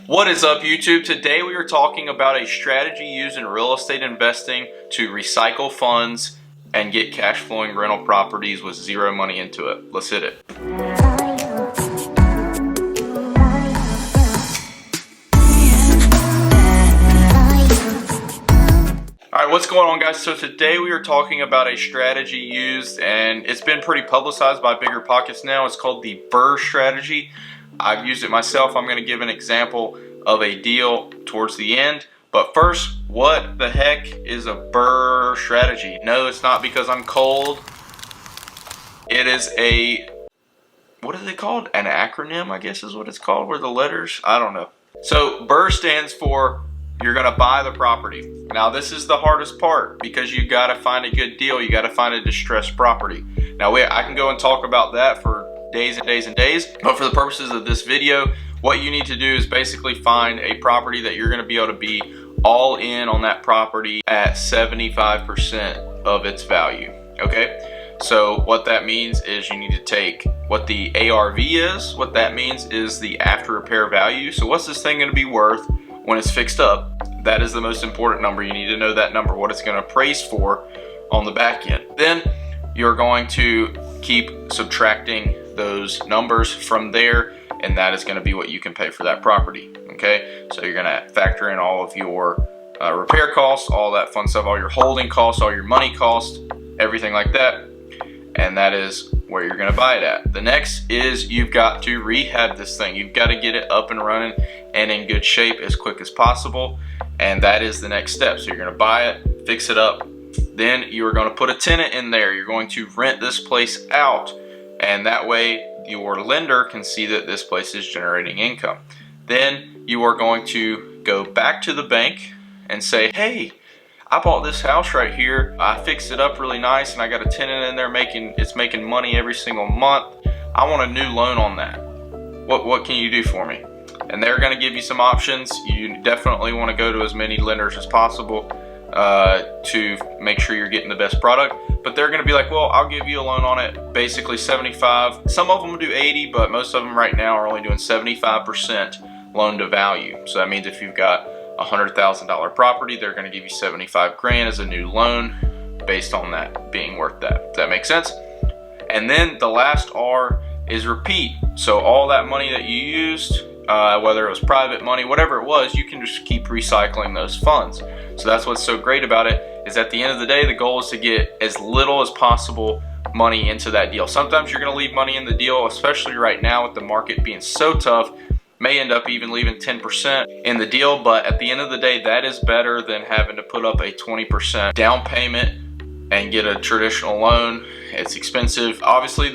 What is up, YouTube? Today we are talking about a strategy used in real estate investing to recycle funds and get cash flowing rental properties with zero money into it. Let's hit it. Alright, what's going on, guys? So today we are talking about a strategy used, and it's been pretty publicized by BiggerPockets now. It's called the Burr strategy. I've used it myself. I'm going to give an example of a deal towards the end. But first, what the heck is a Burr strategy? No, it's not because I'm cold. It is a, what is it called? An acronym, I guess is what it's called, where the letters, I don't know. So Burr stands for you're going to buy the property. Now this is the hardest part because you got to find a good deal. You got to find a distressed property. Now I can go and talk about that for days and days and days, but for the purposes of this video, what you need to do is basically find a property that you're going to be able to be all in on that property at 75% of its value. Okay, so what that means is you need to take what the ARV is. What that means is the after repair value. So what's this thing going to be worth when it's fixed up? That is the most important number. You need to know that number, what it's going to appraise for on the back end. Then you're going to keep subtracting those numbers from there, and that is going to be what you can pay for that property. Okay, so you're going to factor in all of your repair costs, all that fun stuff, all your holding costs, all your money costs, everything like that, and that is where you're going to buy it at. The next is you've got to rehab this thing. You've got to get it up and running and in good shape as quick as possible, and that is the next step. So you're going to buy it, fix it up, then you are going to put a tenant in there. You're going to rent this place out, and that way your lender can see that this place is generating income. Then you are going to go back to the bank and say, hey, I bought this house right here. I fixed it up really nice, and I got a tenant in there it's making money every single month. I want a new loan on that. What can you do for me? And they're going to give you some options. You definitely want to go to as many lenders as possible to make sure you're getting the best product. But they're going to be like, well, I'll give you a loan on it, basically 75. Some of them do 80, but most of them right now are only doing 75% loan to value. So that means if you've got a $100,000 property, they're going to give you 75 grand as a new loan based on that being worth that. Does that make sense? And then the last R is repeat. So all that money that you used, whether it was private money, whatever it was, you can just keep recycling those funds. So that's what's so great about it, is at the end of the day, the goal is to get as little as possible money into that deal. Sometimes you're going to leave money in the deal, especially right now with the market being so tough. May end up even leaving 10% in the deal, but at the end of the day, that is better than having to put up a 20% down payment and get a traditional loan. It's expensive. Obviously,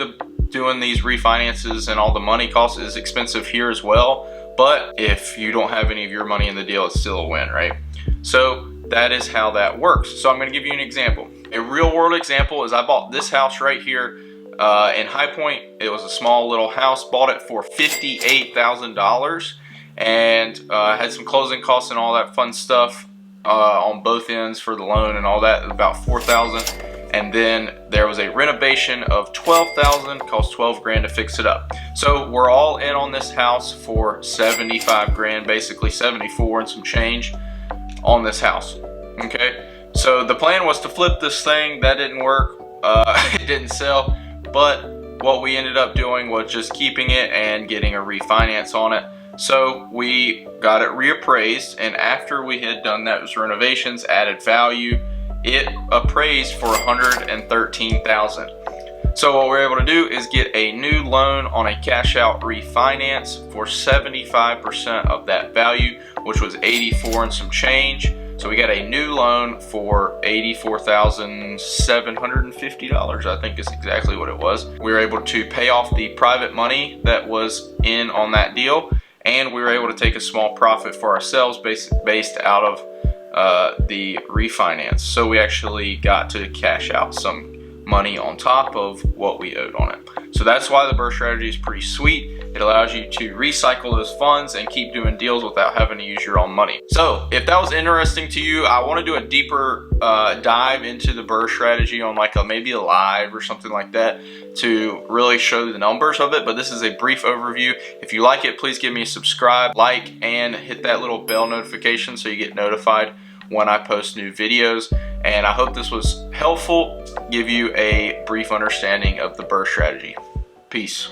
doing these refinances and all the money costs is expensive here as well, but if you don't have any of your money in the deal, it's still a win, right? So that is how that works. So I'm going to give you an example. A real world example is I bought this house right here in High Point. It was a small little house. Bought it for $58,000 and had some closing costs and all that fun stuff on both ends for the loan and all that, about $4,000. And then there was a renovation of $12,000, cost 12 grand to fix it up. So we're all in on this house for 75 grand, basically 74 and some change on this house. Okay, so the plan was to flip this thing. That didn't work. It didn't sell, but what we ended up doing was just keeping it and getting a refinance on it. So we got it reappraised, and after we had done those renovations, added value, it appraised for $113,000. So what we're able to do is get a new loan on a cash out refinance for 75% of that value, which was 84 and some change. So we got a new loan for $84,750, I think is exactly what it was. We were able to pay off the private money that was in on that deal, and we were able to take a small profit for ourselves based out of the refinance. So we actually got to cash out some money on top of what we owed on it. So that's why the Burr strategy is pretty sweet. It allows you to recycle those funds and keep doing deals without having to use your own money. So if that was interesting to you, I want to do a deeper dive into the Burr strategy on like maybe a live or something like that to really show the numbers of it. But this is a brief overview. If you like it, please give me a subscribe, like, and hit that little bell notification so you get notified when I post new videos. And I hope this was helpful, give you a brief understanding of the Burr strategy. Peace.